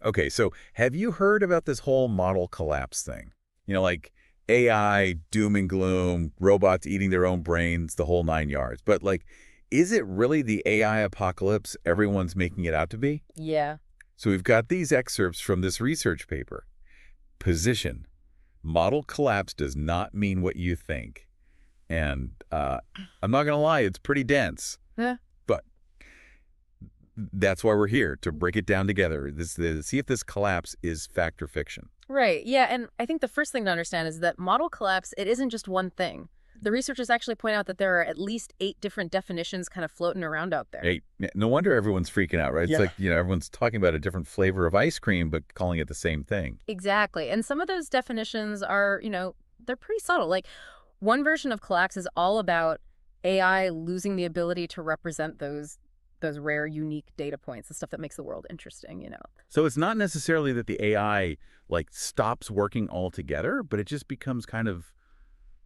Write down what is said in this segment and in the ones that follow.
Okay, so have you heard about this whole model collapse thing? Like AI, doom and gloom, robots eating their own brains, the whole nine yards. But is it really the AI apocalypse everyone's making it out to be? Yeah. So we've got these excerpts from this research paper. Position. Model collapse does not mean what you think. And I'm not going to lie, it's pretty dense. Yeah. But that's why we're here, to break it down together, to see if this collapse is fact or fiction. Right. Yeah. And I think the first thing to understand is that model collapse, it isn't just one thing. The researchers actually point out that there are at least 8 different definitions kind of floating around out there. Hey, no wonder everyone's freaking out, right? Yeah. It's like, everyone's talking about a different flavor of ice cream, but calling it the same thing. Exactly. And some of those definitions are, they're pretty subtle. Like one version of collapse is all about AI losing the ability to represent those rare, unique data points, the stuff that makes the world interesting. So it's not necessarily that the AI, stops working altogether, but it just becomes kind of,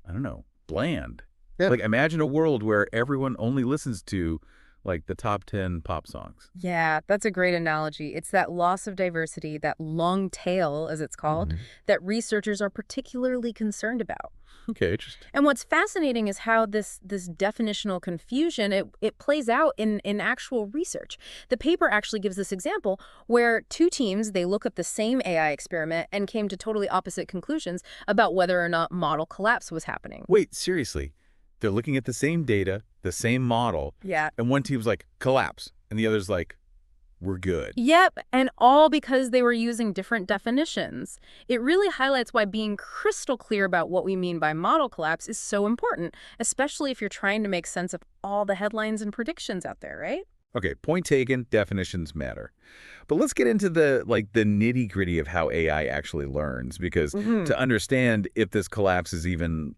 I don't know, bland. Yeah. Imagine a world where everyone only listens to, the top 10 pop songs. Yeah, that's a great analogy. It's that loss of diversity, that long tail, as it's called, that researchers are particularly concerned about. Okay, interesting. And what's fascinating is how this definitional confusion, it plays out in actual research. The paper actually gives this example where 2 teams, they look at the same AI experiment and came to totally opposite conclusions about whether or not model collapse was happening. Wait, seriously? They're looking at the same data, the same model, Yeah. and one team's like, collapse, and the other's like, we're good. Yep, and all because they were using different definitions. It really highlights why being crystal clear about what we mean by model collapse is so important, especially if you're trying to make sense of all the headlines and predictions out there, right? Okay, point taken, definitions matter. But let's get into the nitty-gritty of how AI actually learns, because to understand if this collapse is even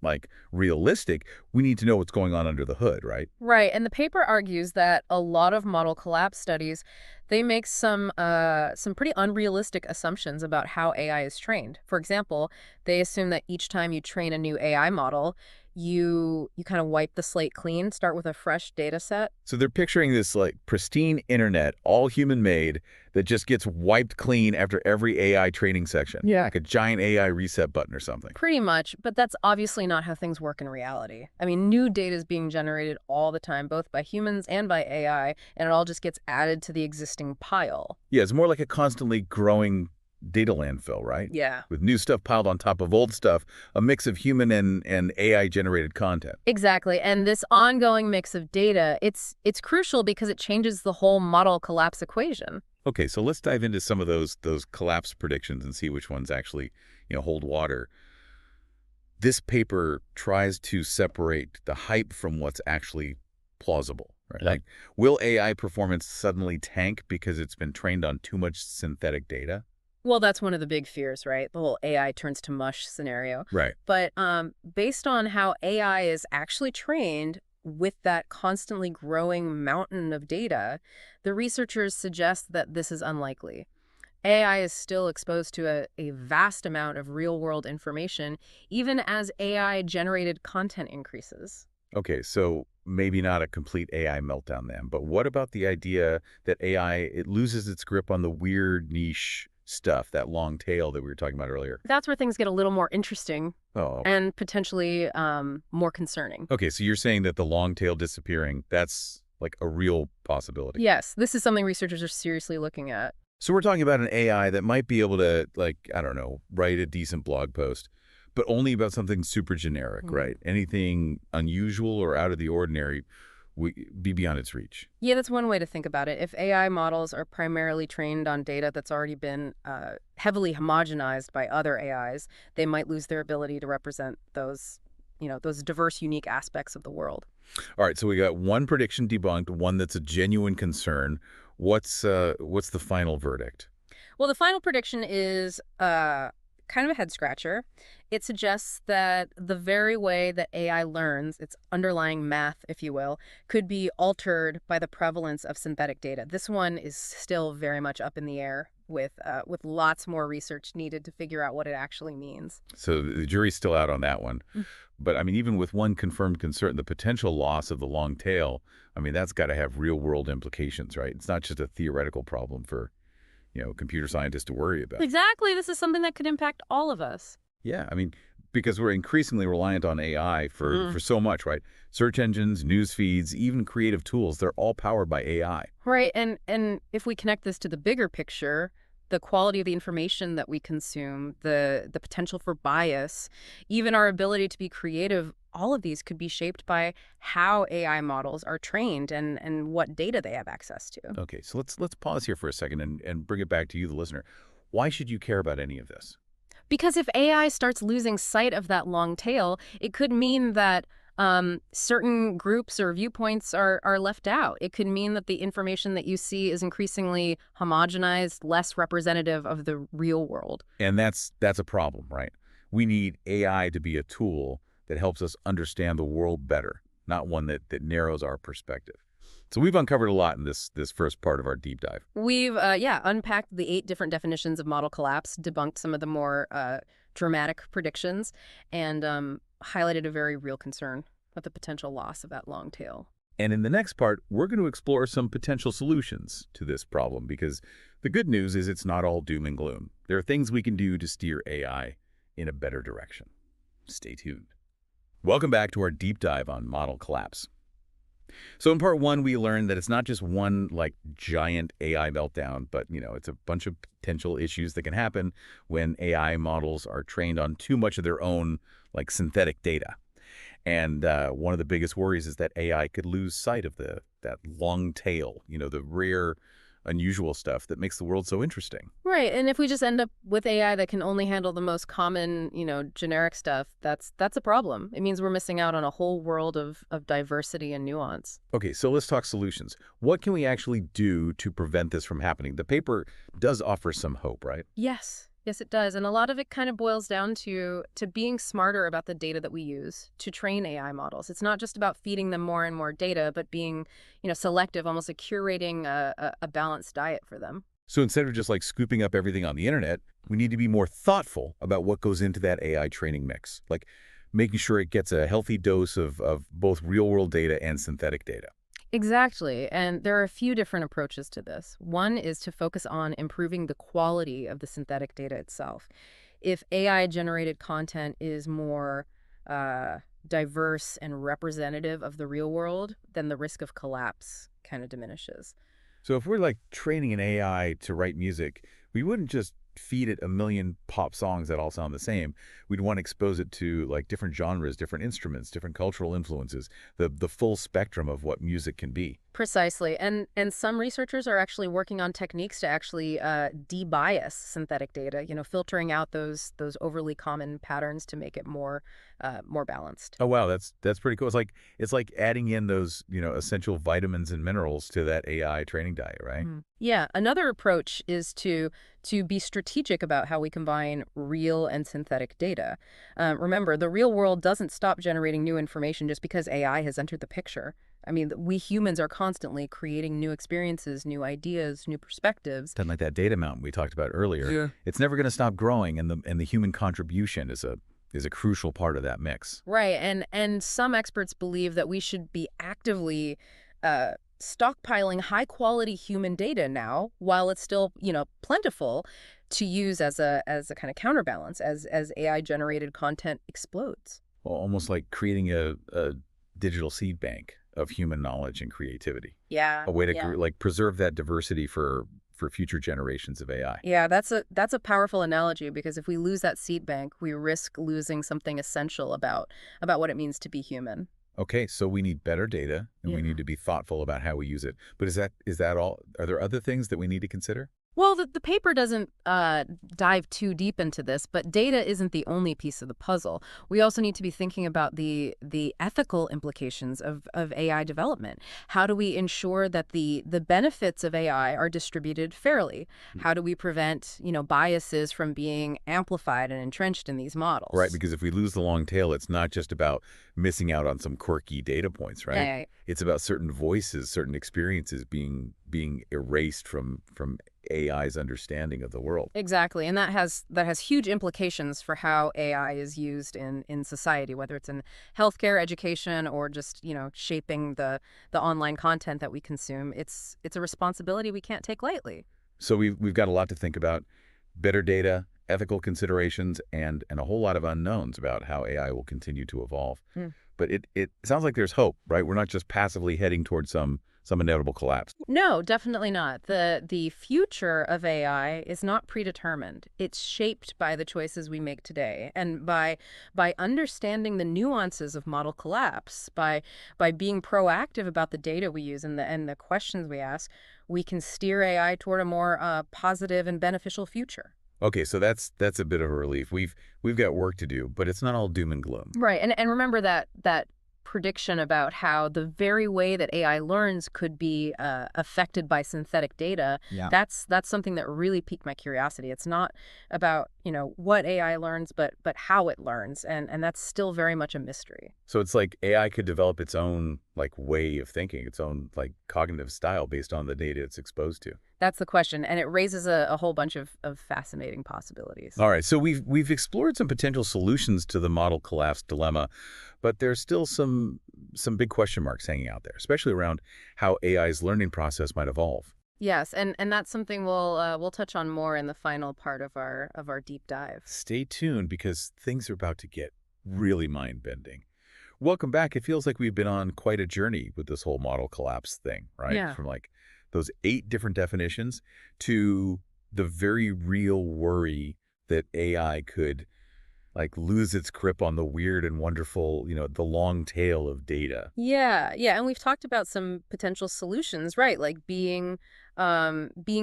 realistic, we need to know what's going on under the hood, right? Right, and the paper argues that a lot of model collapse studies, they make some pretty unrealistic assumptions about how AI is trained. For example, they assume that each time you train a new AI model, you kind of wipe the slate clean, start with a fresh data set. So they're picturing this pristine internet, all human-made, that just gets wiped clean after every AI training section. Yeah. Like a giant AI reset button or something. Pretty much, but that's obviously not how things work in reality. I mean, new data is being generated all the time, both by humans and by AI, and it all just gets added to the existing pile. Yeah, it's more like a constantly growing data landfill, right? Yeah. With new stuff piled on top of old stuff, a mix of human and AI-generated content. Exactly, and this ongoing mix of data, it's crucial because it changes the whole model collapse equation. Okay, so let's dive into some of those collapse predictions and see which ones actually, hold water. This paper tries to separate the hype from what's actually plausible, right? Yeah. Will AI performance suddenly tank because it's been trained on too much synthetic data? Well, that's one of the big fears, right? The whole AI turns to mush scenario. Right. But based on how AI is actually trained with that constantly growing mountain of data, the researchers suggest that this is unlikely. AI is still exposed to a vast amount of real-world information, even as AI-generated content increases. Okay, so maybe not a complete AI meltdown then, but what about the idea that AI, it loses its grip on the weird niche stuff, that long tail that we were talking about earlier? That's where things get a little more interesting Oh, and potentially more concerning. okay, so you're saying that the long tail disappearing, that's a real possibility. Yes, this is something researchers are seriously looking at. So we're talking about an AI that might be able to, I don't know, write a decent blog post, but only about something super generic, right? Anything unusual or out of the ordinary would be beyond its reach. Yeah, that's one way to think about it. If AI models are primarily trained on data that's already been heavily homogenized by other AIs, they might lose their ability to represent those diverse, unique aspects of the world. All right, so we got one prediction debunked, one that's a genuine concern. What's the final verdict? Well, the final prediction is kind of a head scratcher. It suggests that the very way that AI learns, its underlying math, if you will, could be altered by the prevalence of synthetic data. This one is still very much up in the air with lots more research needed to figure out what it actually means. So the jury's still out on that one. But I mean, even with one confirmed concern, the potential loss of the long tail, I mean, that's got to have real world implications, right? It's not just a theoretical problem for computer scientists to worry about. Exactly. This is something that could impact all of us. Yeah, I mean, because we're increasingly reliant on AI for so much, right? Search engines, news feeds, even creative tools, they're all powered by AI. Right. And if we connect this to the bigger picture, the quality of the information that we consume, the potential for bias, even our ability to be creative, all of these could be shaped by how AI models are trained and what data they have access to. Okay, so let's pause here for a second and bring it back to you, the listener. Why should you care about any of this? Because if AI starts losing sight of that long tail, it could mean that certain groups or viewpoints are left out. It could mean that the information that you see is increasingly homogenized, less representative of the real world. And that's a problem, right? We need AI to be a tool that helps us understand the world better, not one that narrows our perspective. So we've uncovered a lot in this first part of our deep dive. We've, unpacked the 8 different definitions of model collapse, debunked some of the more dramatic predictions, and highlighted a very real concern with the potential loss of that long tail. And in the next part, we're going to explore some potential solutions to this problem because the good news is it's not all doom and gloom. There are things we can do to steer AI in a better direction. Stay tuned. Welcome back to our deep dive on model collapse. So in part 1, we learned that it's not just one giant AI meltdown, but it's a bunch of potential issues that can happen when AI models are trained on too much of their own synthetic data. And one of the biggest worries is that AI could lose sight of that long tail, the rare, unusual stuff that makes the world so interesting. Right, and if we just end up with AI that can only handle the most common, generic stuff, that's a problem. It means we're missing out on a whole world of diversity and nuance. Okay, so let's talk solutions. What can we actually do to prevent this from happening? The paper does offer some hope, right? Yes. Yes, it does. And a lot of it kind of boils down to being smarter about the data that we use to train AI models. It's not just about feeding them more and more data, but being, selective, almost like curating a balanced diet for them. So instead of just scooping up everything on the internet, we need to be more thoughtful about what goes into that AI training mix, like making sure it gets a healthy dose of both real-world data and synthetic data. Exactly. And there are a few different approaches to this. One is to focus on improving the quality of the synthetic data itself. If AI-generated content is more diverse and representative of the real world, then the risk of collapse kind of diminishes. So if we're training an AI to write music, we wouldn't just feed it a million pop songs that all sound the same. We'd want to expose it to different genres, different instruments, different cultural influences, the full spectrum of what music can be. Precisely. And some researchers are actually working on techniques to actually de-bias synthetic data, filtering out those overly common patterns to make it more balanced. Oh wow, that's pretty cool. It's like adding in those, essential vitamins and minerals to that AI training diet, right? Yeah, another approach is to be strategic about how we combine real and synthetic data. Remember, the real world doesn't stop generating new information just because AI has entered the picture. I mean, we humans are constantly creating new experiences, new ideas, new perspectives. Then like that data mountain we talked about earlier, Yeah. it's never going to stop growing, and the human contribution is a crucial part of that mix. Right, and some experts believe that we should be actively stockpiling high-quality human data now, while it's still, plentiful, to use as a kind of counterbalance as AI-generated content explodes. Well, almost like creating a digital seed bank of human knowledge and creativity. Yeah, A way to yeah. preserve that diversity for future generations of AI. Yeah, that's a powerful analogy because if we lose that seed bank, we risk losing something essential about what it means to be human. Okay, so we need better data, and we Yeah. need to be thoughtful about how we use it. But is that all? Are there other things that we need to consider? Well, the paper doesn't dive too deep into this, but data isn't the only piece of the puzzle. We also need to be thinking about the ethical implications of AI development. How do we ensure that the benefits of AI are distributed fairly? How do we prevent, biases from being amplified and entrenched in these Right, models? because if we lose the long tail, it's not just about missing out on some quirky data points, right? Yeah. It's about certain voices, certain experiences being erased from AI's understanding of the world. Exactly, and that has huge implications for how AI is used in society, whether it's in healthcare, education, or just shaping the online content that we consume. It's a responsibility we can't take lightly. So we've got a lot to think about: better data, ethical considerations, and a whole lot of unknowns about how AI will continue to evolve. But it sounds like there's hope, right? We're not just passively heading towards some inevitable collapse. No, definitely not. The future of AI is not predetermined. It's shaped by the choices we make today, and by understanding the nuances of model collapse, by being proactive about the data we use and the questions we ask, we can steer AI toward a more positive and beneficial future. Okay, so that's a bit of a relief. We've got work to do, but it's not all doom and gloom. Right. And remember that prediction about how the very way that AI learns could be affected by synthetic data. Yeah. That's something that really piqued my curiosity. It's not about, what AI learns, but how it learns. And that's still very much a mystery. So it's like AI could develop its own way of thinking, its own cognitive style based on the data it's exposed to. That's the question. And it raises a whole bunch of fascinating possibilities. All right, so we've explored some potential solutions to the model collapse dilemma, but there's still some big question marks hanging out there, especially around how AI's learning process might evolve. Yes, and that's something we'll touch on more in the final part of our deep dive. Stay tuned because things are about to get really mind-bending. Welcome back. It feels like we've been on quite a journey with this whole model collapse thing, right? Yeah. From those 8 different definitions to the very real worry that AI could lose its grip on the weird and wonderful, the long tail of data. Yeah, yeah, and we've talked about some potential solutions, right? Like being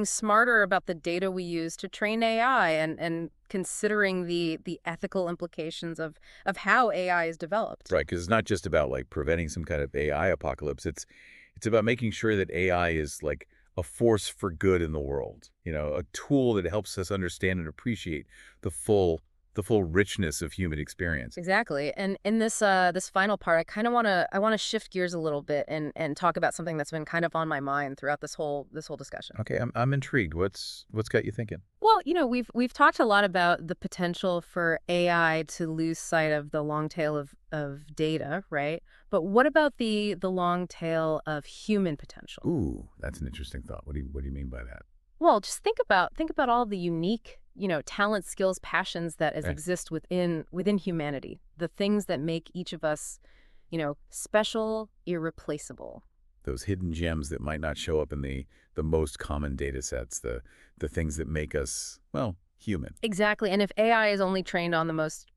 smarter about the data we use to train AI and considering the ethical implications of how AI is developed. Right, because it's not just about preventing some kind of AI apocalypse. It's about making sure that AI is a force for good in the world. A tool that helps us understand and appreciate the full richness of human experience. Exactly. And in this final part, I want to shift gears a little bit and talk about something that's been kind of on my mind throughout this whole discussion. Okay, I'm intrigued. What's got you thinking? Well, we've talked a lot about the potential for AI to lose sight of the long tail of data, right? But what about the long tail of human potential? Ooh, that's an interesting thought. What do you mean by that? Well, just think about all the unique, talent, skills, passions that Okay. exist within humanity. The things that make each of us, special, irreplaceable. Those hidden gems that might not show up in the most common data sets, the things that make us, well, human. Exactly. And if AI is only trained on the most,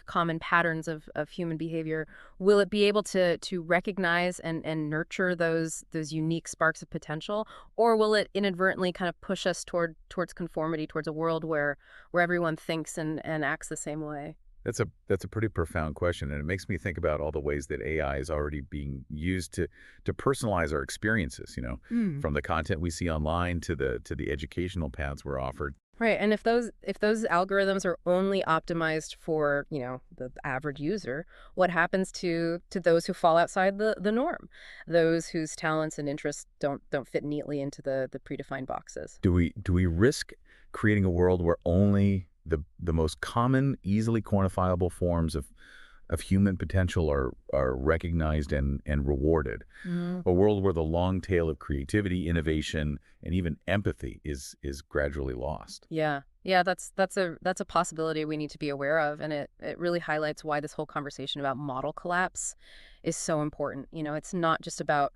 common patterns of human behavior, will it be able to recognize and nurture those unique sparks of potential? Or will it inadvertently kind of push us towards conformity, towards a world where everyone thinks and acts the same way? That's a pretty profound question, and it makes me think about all the ways that AI is already being used to personalize our experiences, Mm. from the content we see online to the educational paths we're offered. Right. And if those algorithms are only optimized for, the average user, what happens to those who fall outside the norm? Those whose talents and interests don't fit neatly into the predefined boxes. Do we risk creating a world where only the most common, easily quantifiable forms of human potential are recognized and rewarded? A world where the long tail of creativity, innovation, and even empathy is gradually lost. Yeah. Yeah, that's a possibility we need to be aware of, and it really highlights why this whole conversation about model collapse is so important. It's not just about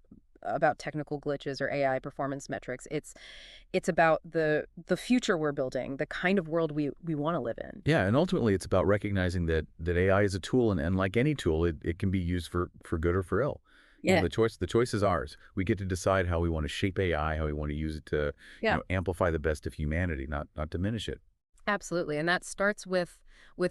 technical glitches or AI performance metrics. It's about the future we're building, the kind of world we want to live in. Yeah, and ultimately it's about recognizing that AI is a tool, and like any tool, it can be used for good or for ill. Yeah. The choice is ours. We get to decide how we want to shape AI, how we want to use it to, Yeah. amplify the best of humanity, not diminish it. Absolutely. And that starts with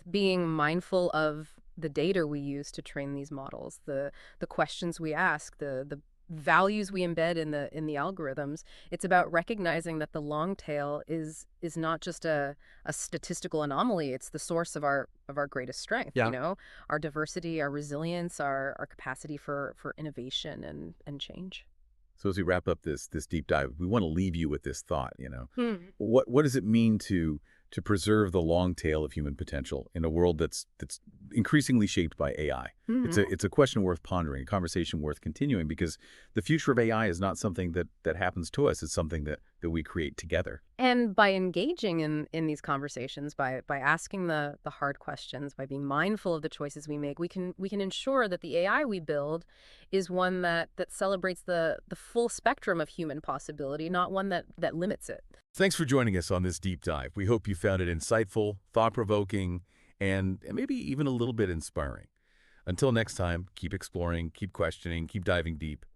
being mindful of the data we use to train these models, the questions we ask, the values we embed in the algorithms. It's about recognizing that the long tail is not just a statistical anomaly. It's the source of our greatest strength, Yeah. our diversity, our resilience, our capacity for innovation and change. So as we wrap up this deep dive, we want to leave you with this thought. Hmm. What does it mean to preserve the long tail of human potential in a world that's increasingly shaped by AI. It's a question worth pondering, a conversation worth continuing, because the future of AI is not something that happens to us. It's something that we create together. And by engaging in these conversations, by asking the hard questions, by being mindful of the choices we make, we can ensure that the AI we build is one that celebrates the full spectrum of human possibility, not one that limits it. Thanks for joining us on this deep dive. We hope you found it insightful, thought-provoking, and maybe even a little bit inspiring. Until next time, keep exploring, keep questioning, keep diving deep.